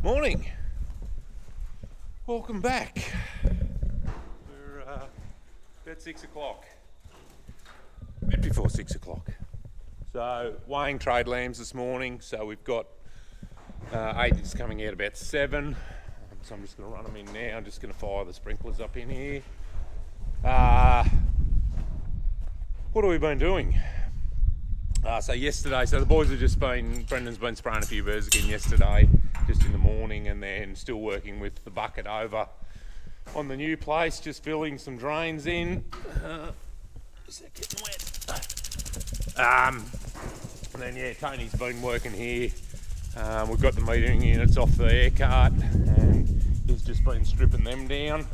Morning. Welcome back. We're about 6 o'clock. A bit before 6 o'clock. So weighing trade lambs this morning. So we've got 8 coming out about 7. So I'm just going to run them in now. I'm just going to fire the sprinklers up in here. What have we been doing? So yesterday, the boys have just Brendan's been spraying a few birds again yesterday, just in the morning, and then still working with the bucket over on the new place, just filling some drains in. Is that getting wet? And then Tony's been working here. We've got the metering units off the air cart, and he's just been stripping them down.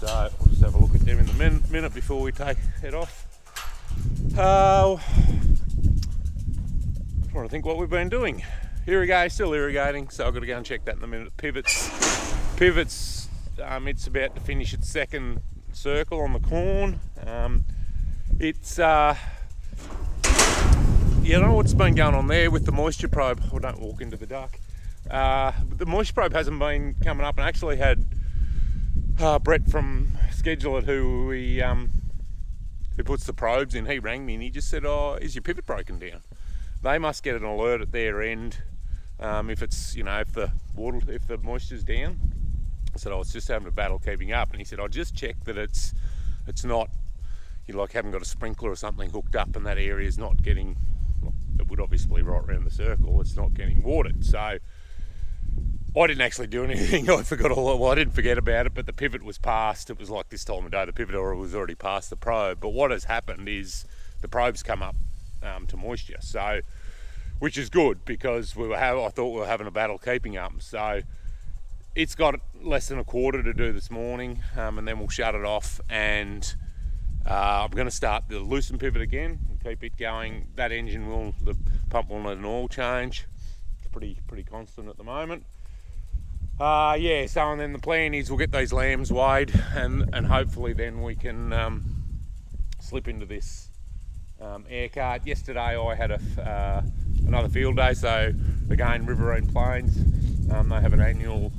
So we'll just have a look at them in the minute before we head off. Trying to think what we've been doing. Still irrigating, so I've got to go and check that in a minute. Pivots, it's about to finish its second circle on the corn. It's you know what's been going on there with the moisture probe. Oh, don't walk into the dark. The moisture probe hasn't been coming up, and I actually had Brett from Schedule It, who puts the probes in. He rang me and he just said, "Oh, is your pivot broken down?" They must get an alert at their end if it's, if the moisture's down. I said, "Oh, it's just having a battle keeping up." And he said, "I'll just check that it's not, haven't got a sprinkler or something hooked up and that area is not getting, it would obviously right around the circle, it's not getting watered." So I didn't actually do anything. I didn't forget about it, but the pivot was past. It was like this time of day, the pivot was already past the probe. But what has happened is the probe's come up to moisture, so which is good, because I thought we were having a battle keeping up. So it's got less than a quarter to do this morning, and then we'll shut it off, and I'm going to start the loosen pivot again and keep it going. That the pump will need an oil change. It's pretty constant at the moment. So and then the plan is we'll get these lambs weighed, and hopefully then we can slip into this air cart. Yesterday I had another field day, so again, Riverine Plains, they have an annual.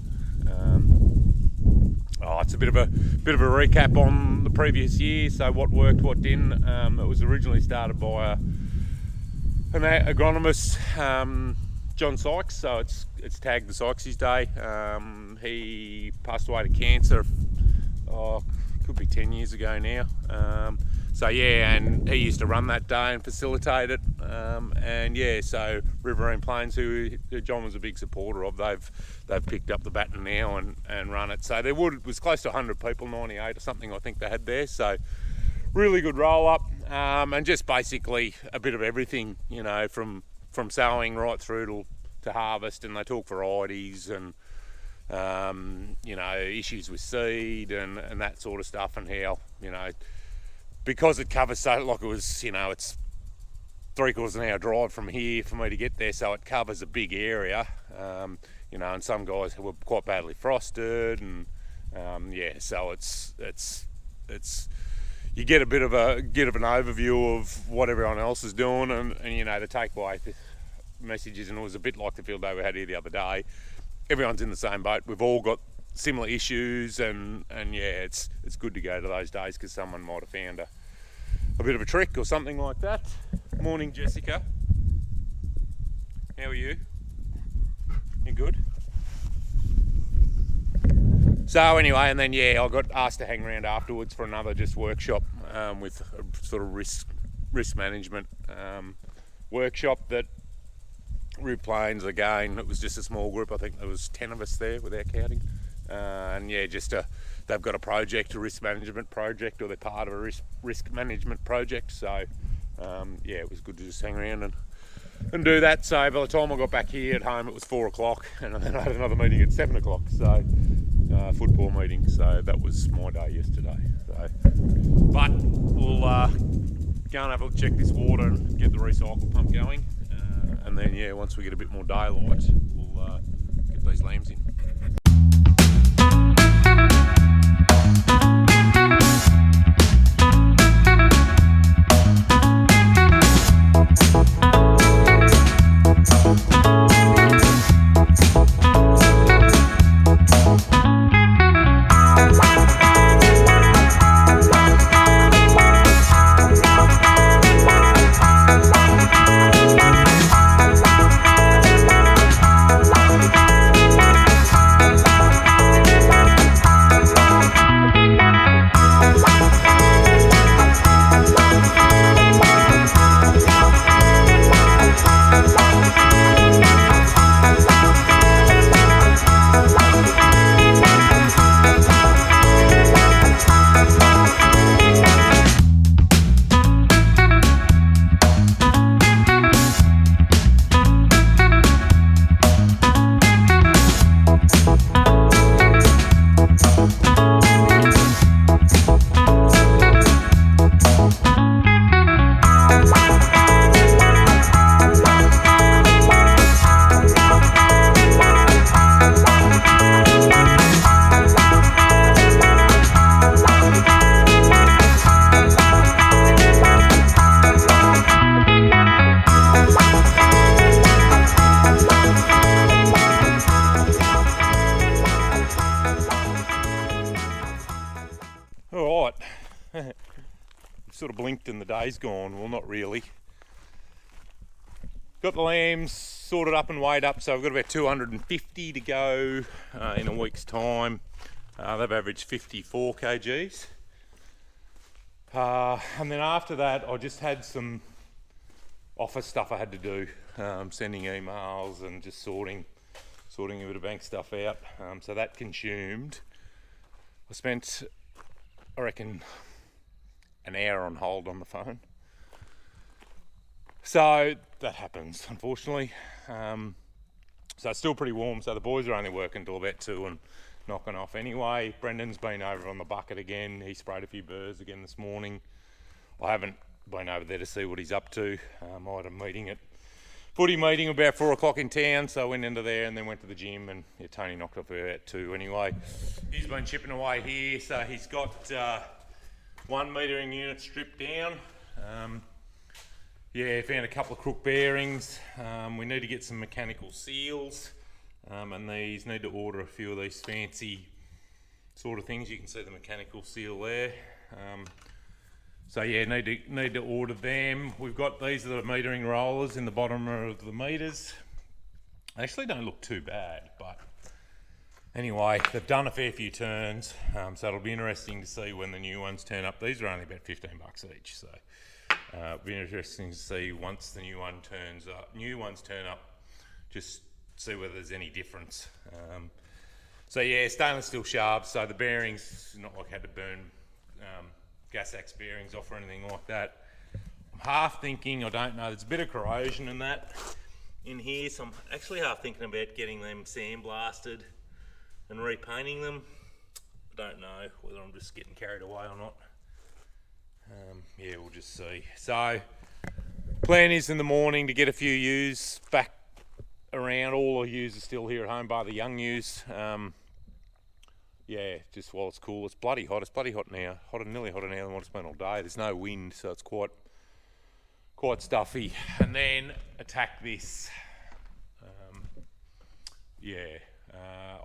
It's a bit of a recap on the previous year. So what worked, what didn't. It was originally started by an agronomist, John Sykes. So it's tagged the Sykes' Day. He passed away to cancer. Could be 10 years ago now. And he used to run that day and facilitate it. So Riverine Plains, who John was a big supporter of, they've picked up the baton now and run it. So it was close to 100 people, 98 or something I think they had there. So really good roll up, and just basically a bit of everything, from sowing right through to harvest, and they talk varieties and issues with seed and that sort of stuff, and how, because it covers it's 3/4 an hour drive from here for me to get there, so it covers a big area, and some guys were quite badly frosted, and so it's you get a bit of an overview of what everyone else is doing, and the takeaway messages, and it was a bit like the field day we had here the other day. Everyone's in the same boat. We've all got similar issues, and it's good to go to those days, because someone might have found a bit of a trick or something like that. Morning, Jessica. How are you? You good? So anyway, and then I got asked to hang around afterwards for another just workshop with a sort of risk management workshop that Rib Plains, again, it was just a small group. I think there was 10 of us there without counting. They've got a risk management project, or they're part of a risk management project. So it was good to just hang around and do that. So by the time I got back here at home, it was 4 o'clock, and then I had another meeting at 7 o'clock. So football meeting. So that was my day yesterday. But we'll go and have a check this water and get the recycle pump going. And then, once we get a bit more daylight, we'll get these lambs in. sort of blinked and the day's gone. Well, not really. Got the lambs sorted up and weighed up, so I've got about 250 to go in a week's time. They've averaged 54 kgs. And then after that, I just had some office stuff I had to do, sending emails and just sorting a bit of bank stuff out. So that consumed. I spent, I reckon, an hour on hold on the phone. So that happens, unfortunately. So it's still pretty warm, so the boys are only working till about 2 and knocking off anyway. Brendan's been over on the bucket again. He sprayed a few birds again this morning. I haven't been over there to see what he's up to. I had a footy meeting about 4 o'clock in town, so I went into there and then went to the gym, and yeah, Tony knocked off her at 2 anyway. He's been chipping away here, so he's got 1 metering unit stripped down. Yeah, found a couple of crook bearings. We need to get some mechanical seals, and these need to order a few of these fancy sort of things. You can see the mechanical seal there. So yeah, need to order them. We've got these are the metering rollers in the bottom of the meters. They actually don't look too bad, but anyway, they've done a fair few turns, so it'll be interesting to see when the new ones turn up. These are only about 15 bucks each, so it'll be interesting to see once the new ones turn up, just see whether there's any difference. So yeah, stainless steel shafts, so the bearings, not like I had to burn gas axe bearings off or anything like that. I'm half thinking, I don't know, there's a bit of corrosion in that in here, so I'm actually half thinking about getting them sandblasted and repainting them. I don't know whether I'm just getting carried away or not. Yeah, we'll just see. So plan is in the morning to get a few ewes back around. All the ewes are still here at home, bar the young ewes. Yeah, just while it's cool. It's bloody hot. It's bloody hot now. Nearly hotter now than what it's been all day. There's no wind, so it's quite stuffy. And then attack this.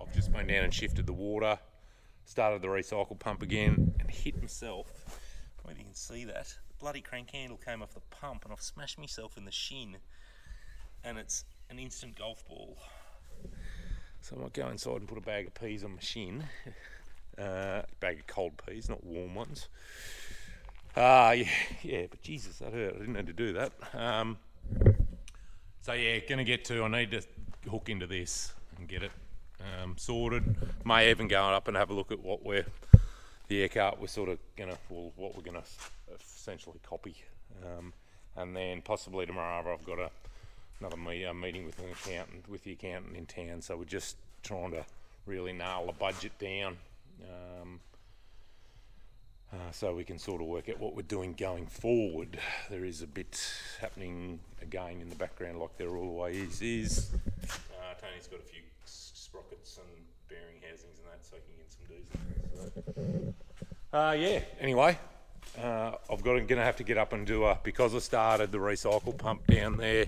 I've just been down and shifted the water, started the recycle pump again, and hit myself. I don't know if you can see that. The bloody crank handle came off the pump, and I've smashed myself in the shin. And it's an instant golf ball. So I might go inside and put a bag of peas on my shin. A bag of cold peas, not warm ones. Yeah, but Jesus, that hurt. I didn't need to do that. So yeah, I need to hook into this and get it sorted. May even go up and have a look at what the aircart we're sort of what we're gonna essentially copy. And then possibly tomorrow I've got another meeting with the accountant in town, so we're just trying to really nail the budget down, so we can sort of work out what we're doing going forward. There is a bit happening again in the background, like there always is. Tony's got a few sprockets and bearing housings and that, so he can get some diesel. So, yeah. Anyway. I'm going to have to get up and do because I started the recycle pump down there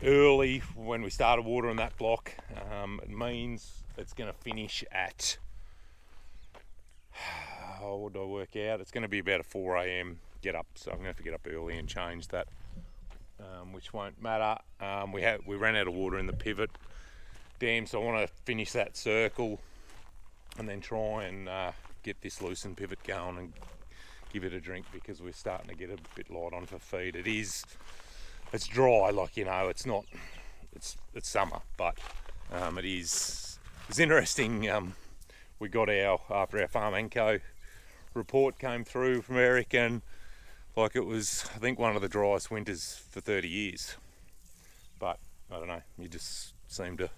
early when we started watering that block. It means it's going to finish at, what do I work out? It's going to be about a 4 a.m. get up, so I'm going to have to get up early and change that, which won't matter. We ran out of water in the pivot dam, so I want to finish that circle and then try and get this loosened pivot going and give it a drink, because we're starting to get a bit light on for feed. It's dry, it's summer, but it's interesting. We got after our Farm & Co report came through from Eric, and it was, I think, one of the driest winters for 30 years. But I don't know, you just seem to,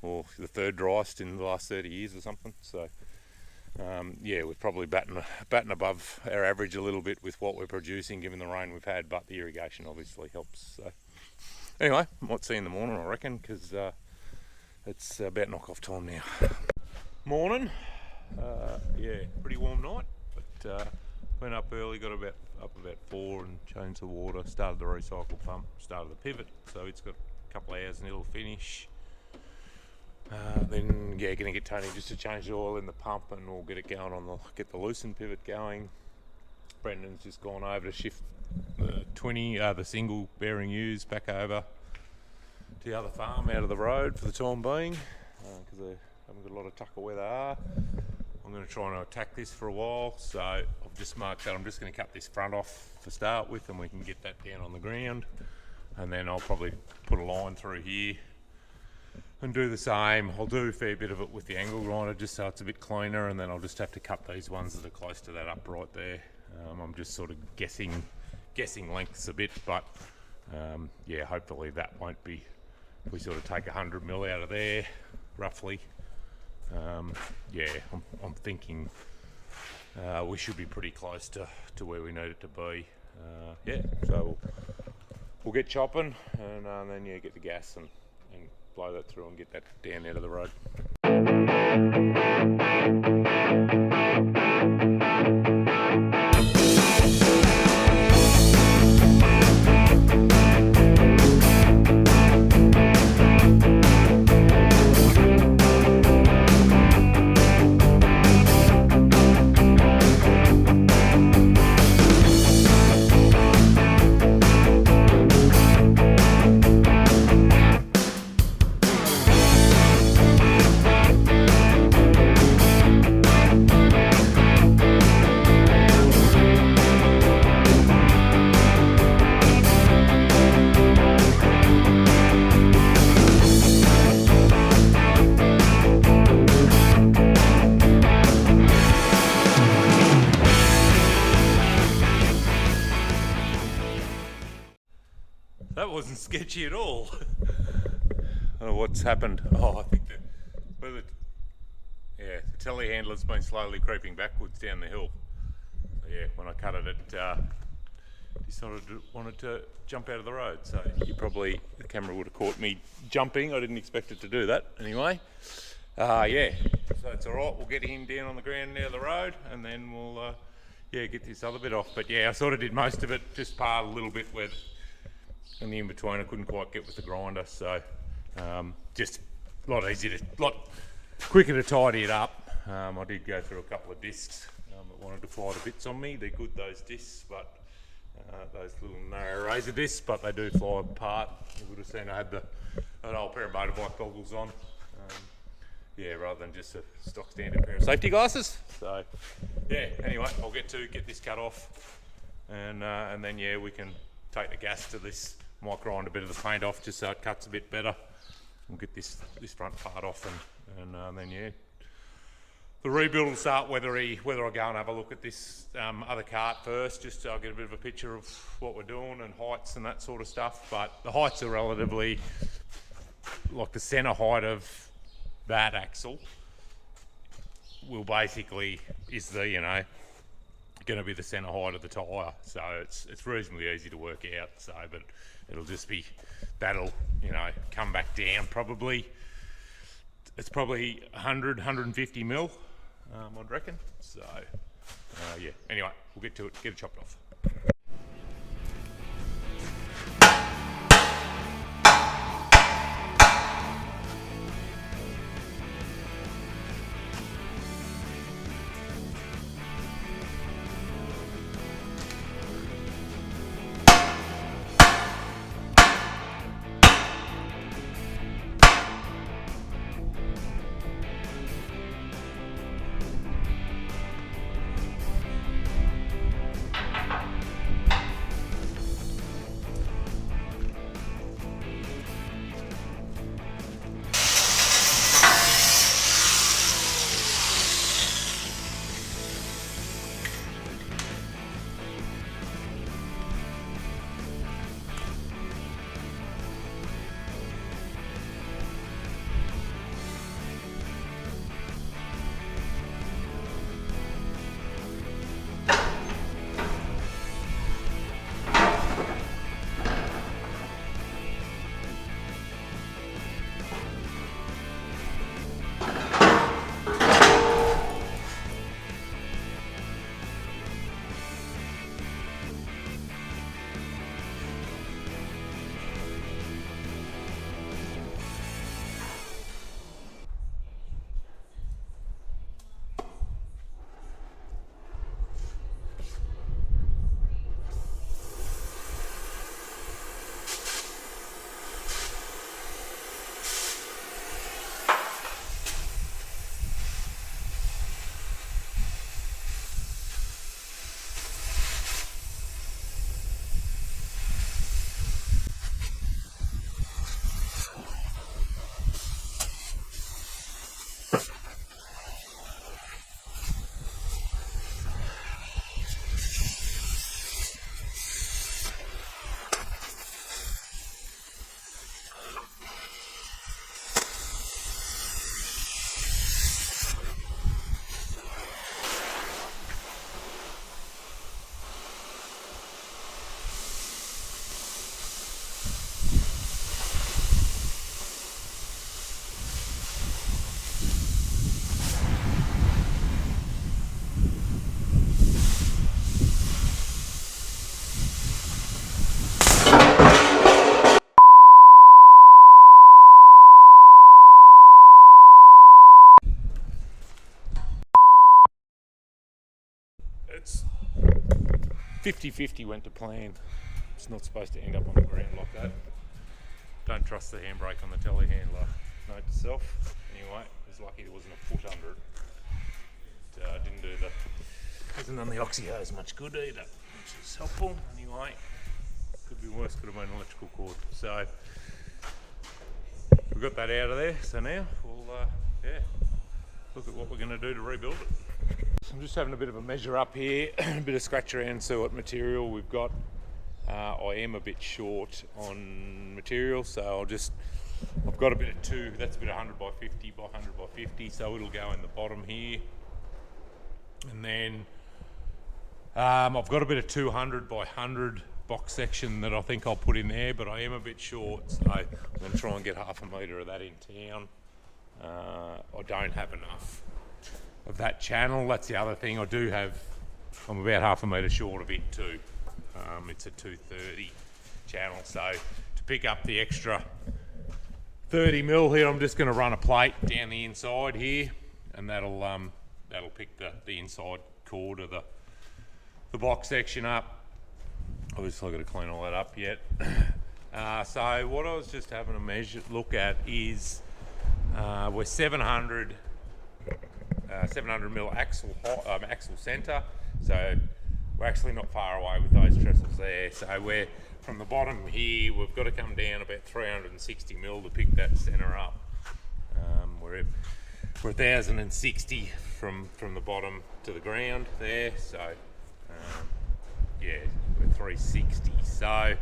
or the third driest in the last 30 years or something. So yeah, we're probably batting above our average a little bit with what we're producing, given the rain we've had, but the irrigation obviously helps. So anyway, might see you in the morning, I reckon, because it's about knock-off time now. Morning. Yeah, pretty warm night, but went up early, got up about 4 and changed the water, started the recycle pump, started the pivot, so it's got a couple of hours and it'll finish. Then yeah, gonna get Tony just to change the oil in the pump, and we'll get it going get the loosened pivot going. Brendan's just gone over to shift the single bearing ewes back over to the other farm out of the road for the time being, because they haven't got a lot of tucker where they are. I'm going to try and attack this for a while, so I've just marked that. I'm just going to cut this front off to start with, and we can get that down on the ground, and then I'll probably put a line through here and do the same. I'll do a fair bit of it with the angle grinder just so it's a bit cleaner, and then I'll just have to cut these ones that are close to that upright there. I'm just sort of guessing lengths a bit, but yeah, hopefully that won't be, if we sort of take 100 mil out of there roughly. Yeah, I'm thinking we should be pretty close to where we need it to be. Yeah, so we'll get chopping, and then yeah, get the gas and blow that through and get that down out of the road. That wasn't sketchy at all. I don't know what's happened. Oh, I think the telehandler's been slowly creeping backwards down the hill. So yeah, when I cut it, it wanted to jump out of the road. So the camera would have caught me jumping. I didn't expect it to do that anyway. Yeah, so it's all right. We'll get him down on the ground near the road, and then we'll get this other bit off. But yeah, I sort of did most of it, just part a little bit where in the in-between I couldn't quite get with the grinder, so just a lot quicker to tidy it up. I did go through a couple of discs that wanted to fly to bits on me. They're good, those discs, but those little narrow razor discs, but they do fly apart. You would have seen I had an old pair of motorbike goggles on, yeah, rather than just a stock standard pair of safety glasses. So yeah, anyway, I'll get this cut off, and then yeah, we can take the gas to this. Might grind a bit of the paint off just so it cuts a bit better. We'll get this front part off, and then yeah, the rebuild will start. Whether I go and have a look at this other cart first, just so I'll get a bit of a picture of what we're doing and heights and that sort of stuff. But the heights are relatively, like the centre height of that axle will basically is the going to be the centre height of the tyre, so it's reasonably easy to work out. So, but it'll just be that'll come back down probably. It's probably 150 mil, I'd reckon. So yeah. Anyway, we'll get to it. Get it chopped off. 50-50 went to plan. It's not supposed to end up on the ground like that. Don't trust the handbrake on the telehandler. Note to self. Anyway, it was lucky there wasn't a foot under it. Hasn't done the oxy hose much good either, which is helpful. Anyway, could be worse, could have been an electrical cord. So we've got that out of there. So now we'll look at what we're going to do to rebuild it. So I'm just having a bit of a measure up here, a bit of scratch around, see what material we've got. I am a bit short on material, so I've got a bit of that's a bit of 100 by 50 by 100 by 50, so it'll go in the bottom here. And then I've got a bit of 200 by 100 box section that I think I'll put in there, but I am a bit short, so I'm going to try and get 1/2 metre of that in town. I don't have enough of that channel. That's the other thing. I'm about 1/2 metre short of it too. It's a 230 channel, so to pick up the extra 30 mil here, I'm just going to run a plate down the inside here, and that'll pick the inside cord of the box section up. Obviously I've got to clean all that up yet. So what I was just having a look at is we're 700 mil axle centre, so we're actually not far away with those trestles there. So we're from the bottom here, we've got to come down about 360 mil to pick that centre up. We're 1,060 from the bottom to the ground there, so yeah, we're 360. So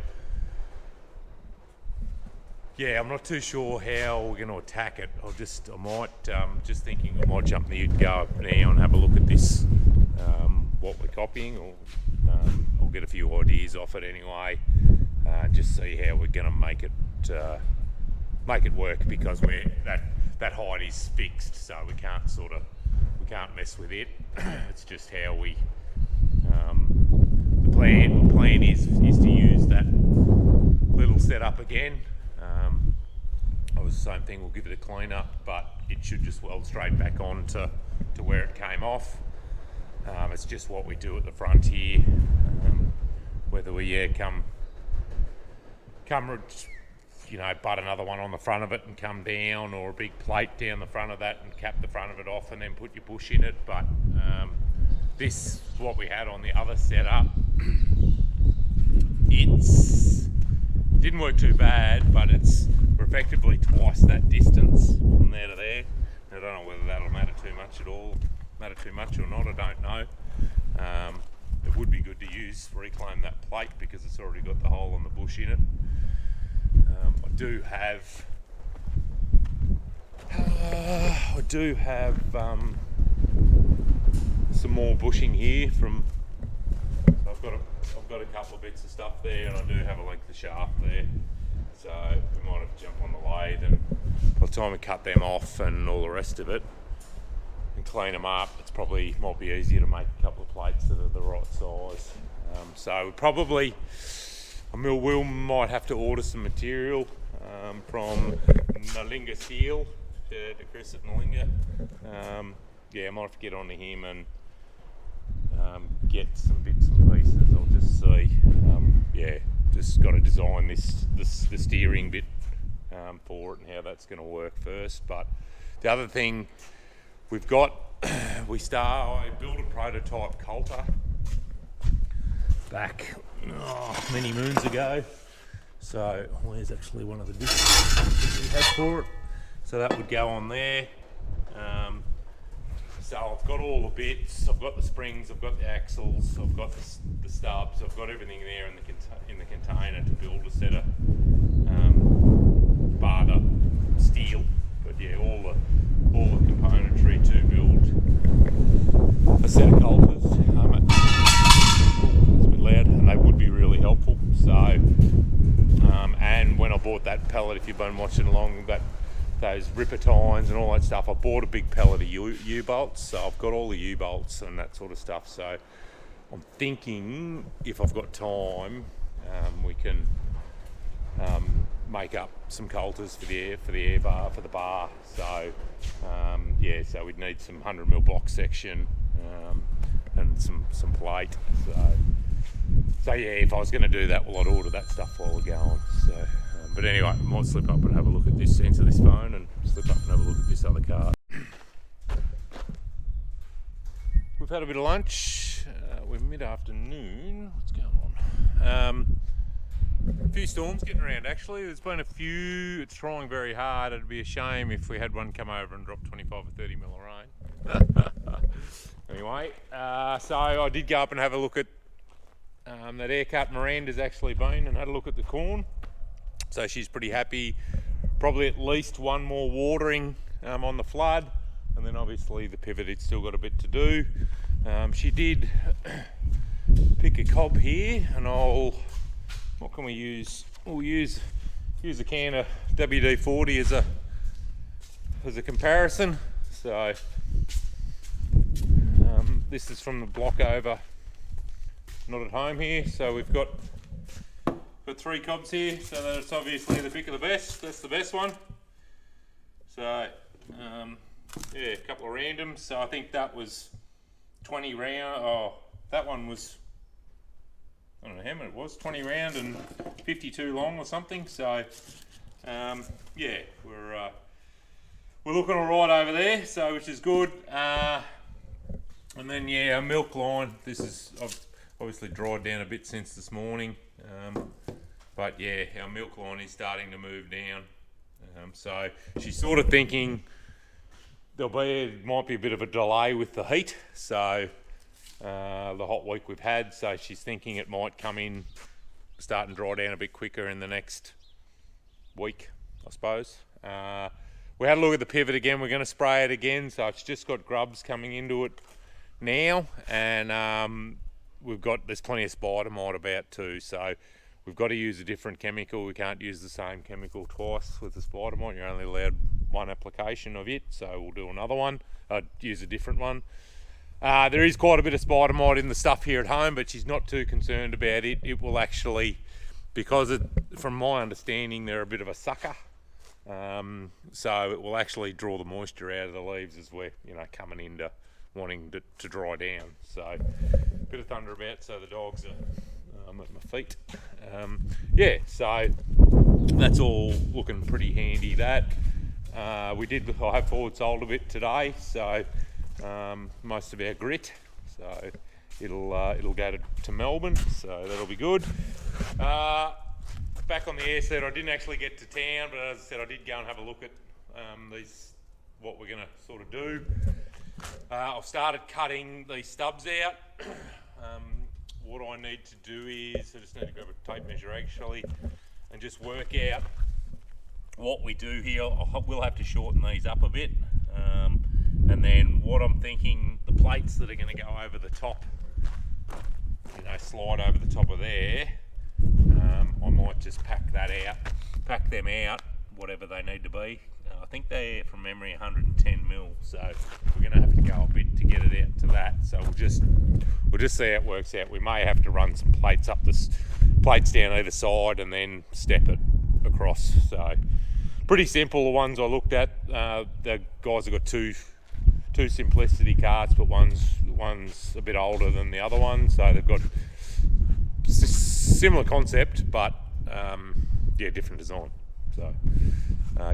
yeah, I'm not too sure how we're going to attack it. I might just thinking I might jump the ute, go up now and have a look at this, what we're copying, or I'll get a few ideas off it anyway, just see how we're going to make it work, because that height is fixed, so we can't mess with it. It's just how we the plan is to use that little setup again. I was the same thing, we'll give it a clean up, but it should just weld straight back on to where it came off. It's just what we do at the front here, whether we come butt another one on the front of it and come down, or a big plate down the front of that and cap the front of it off and then put your bush in it. But this is what we had on the other setup. It didn't work too bad, but we're effectively twice that distance from there to there. I don't know whether that'll matter too much or not, I don't know. It would be good to reclaim that plate, because it's already got the hole in the bush in it. I do have some more bushing here from. So I've got a couple of bits of stuff there, and I do have a length of shaft there. So we might have to jump on the lathe, and by the time we cut them off and all the rest of it and clean them up, it's probably might be easier to make a couple of plates that are the right size. So probably we might have to order some material from Nalinga Steel to Chris at Nalinga. Yeah, I might have to get onto him and get some bits and pieces. I'll just see. Yeah, just got to design the steering bit for it and how that's going to work first. But the other thing we've got, I built a prototype coulter back many moons ago. So where's actually one of the discs we had for it? So that would go on there. So I've got all the bits, I've got the springs, I've got the axles, I've got the stubs, I've got everything there in the container to build a set of barter steel. But yeah, all the componentry to build a set of coulters. It's a bit loud, and they would be really helpful. So, and when I bought that pellet, if you've been watching along, those ripper tines and all that stuff, I bought a big pellet of U-bolts, so I've got all the U-bolts and that sort of stuff. So I'm thinking if I've got time, we can make up some coulters for the air bar, for the bar. So yeah, so we'd need some 100mm box section and some plate. So So yeah, if I was going to do that, well, I'd order that stuff while we're going. So, but anyway, I might slip up and have a look at this sensor, this phone, and slip up and have a look at this other car. We've had a bit of lunch. We're mid-afternoon. What's going on? A few storms getting around actually. There's been a few. It's trying very hard. It'd be a shame if we had one come over and drop 25 or 30 mil of rain. Anyway, so I did go up and have a look at that air cut. Miranda's actually been and had a look at the corn. So she's pretty happy. Probably at least one more watering on the flood. And then obviously the pivot, it's still got a bit to do. She did pick a cob here, and what can we use? We'll use a can of WD-40 as a comparison. So this is from the block over, not at home here. So we've got 3 cobs here. So that's obviously the pick of the best. That's the best one. So yeah, a couple of randoms. So I think that was 20 round. Oh, that one was, I don't know how many it was, 20 round and 52 long or something. So yeah, we're looking all right over there. So which is good. And then yeah, our milk line. This is obviously dried down a bit since this morning. But yeah, our milk line is starting to move down. So she's sort of thinking might be a bit of a delay with the heat. So the hot week we've had. So she's thinking it might come in, start and dry down a bit quicker in the next week, I suppose. We had a look at the pivot again. We're going to spray it again. So it's just got grubs coming into it now, and there's plenty of spider mite about too. So we've got to use a different chemical. We can't use the same chemical twice with the spider mite. You're only allowed one application of it, so we'll do another one. I'd use a different one. There is quite a bit of spider mite in the stuff here at home, but she's not too concerned about it. It will actually, because from my understanding, they're a bit of a sucker. So it will actually draw the moisture out of the leaves as we're coming into wanting to dry down. So a bit of thunder about, so the dogs are at my feet. Yeah, so that's all looking pretty handy. That I have forward sold a bit today, so most of our grit, so it'll go to Melbourne, so that'll be good. Back on the air set, I didn't actually get to town, but as I said, I did go and have a look at what we're going to sort of do. I've started cutting these stubs out. What I need to do is, I just need to grab a tape measure actually and just work out what we do here. We'll have to shorten these up a bit. And then what I'm thinking, the plates that are going to go over the top, slide over the top of there, I might just pack them out, whatever they need to be. I think they're, from memory, 110 mil, so we're going to have to go a bit to get it out to that. So we'll just see how it works out. We may have to run some plates plates down either side and then step it across. So pretty simple. The ones I looked at, the guys have got two Simplicity carts, but one's a bit older than the other one, so they've got similar concept, but yeah, different design. So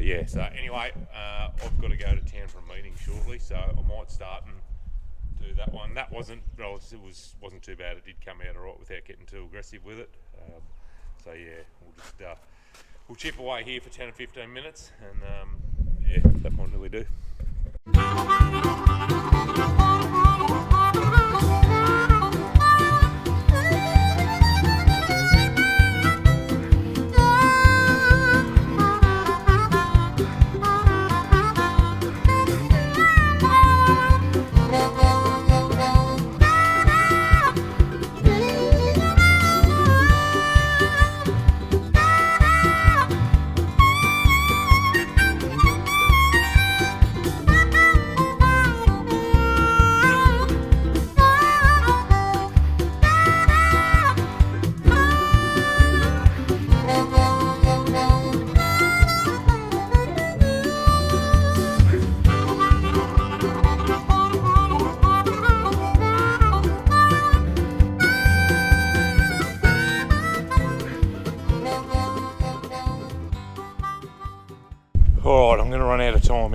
yeah, so anyway, I've got to go to town for a meeting shortly, so I might start and do that one. That wasn't too bad. It did come out all right without getting too aggressive with it. So yeah, we'll chip away here for 10 or 15 minutes, and yeah, that might really do.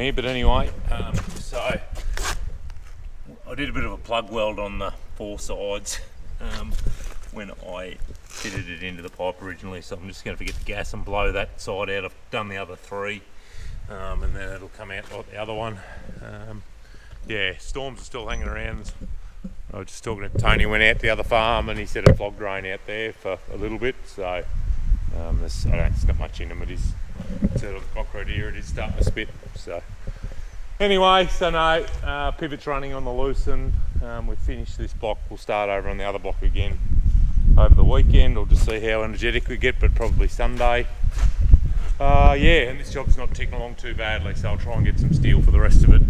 here, but anyway, so I did a bit of a plug weld on the 4 sides when I fitted it into the pipe originally, so I'm just going to forget the gas and blow that side out. I've done the other 3, and then it'll come out like the other one. Yeah, storms are still hanging around. I was just talking to Tony, went out the other farm and he said it flogged rain out there for a little bit, so it's not much in them. It is sort of concrete here, it is starting to spit. So anyway, so no, pivot's running on the loose, and we've finished this block. We'll start over on the other block again over the weekend. We'll just see how energetic we get, but probably Sunday. Yeah, and this job's not ticking along too badly, so I'll try and get some steel for the rest of it.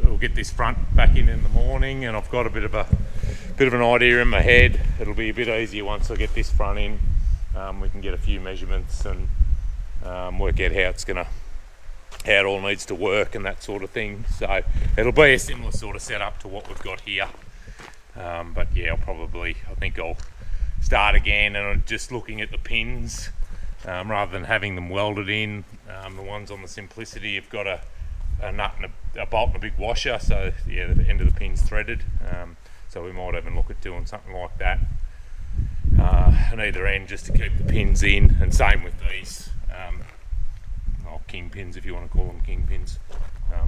We'll get this front back in the morning, and I've got a bit of an idea in my head. It'll be a bit easier once I get this front in. We can get a few measurements and work out how it all needs to work and that sort of thing. So it'll be a similar sort of setup to what we've got here. But yeah, I think I'll start again, and I'm just looking at the pins rather than having them welded in. The ones on the Simplicity have got a nut and a bolt and a big washer, so yeah, the end of the pin's threaded. So we might even look at doing something like that on either end, just to keep the pins in, and same with these king pins, if you want to call them king pins,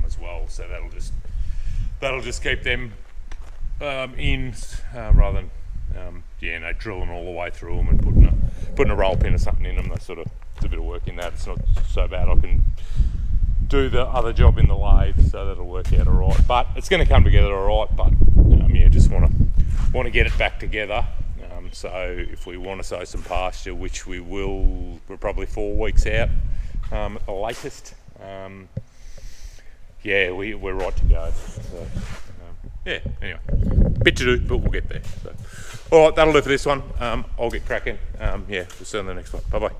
as well. So that'll just keep them in, rather than drilling all the way through them and putting a roll pin or something in them. It's a bit of work in that. It's not so bad. I can do the other job in the lathe, so that'll work out alright. But it's going to come together alright. But just want to get it back together. So if we want to sow some pasture, which we will, we're probably 4 weeks out at the latest. Yeah, we're right to go. So, yeah, anyway, bit to do, but we'll get there. So, all right, that'll do for this one. I'll get cracking. Yeah, we'll see you on the next one. Bye bye.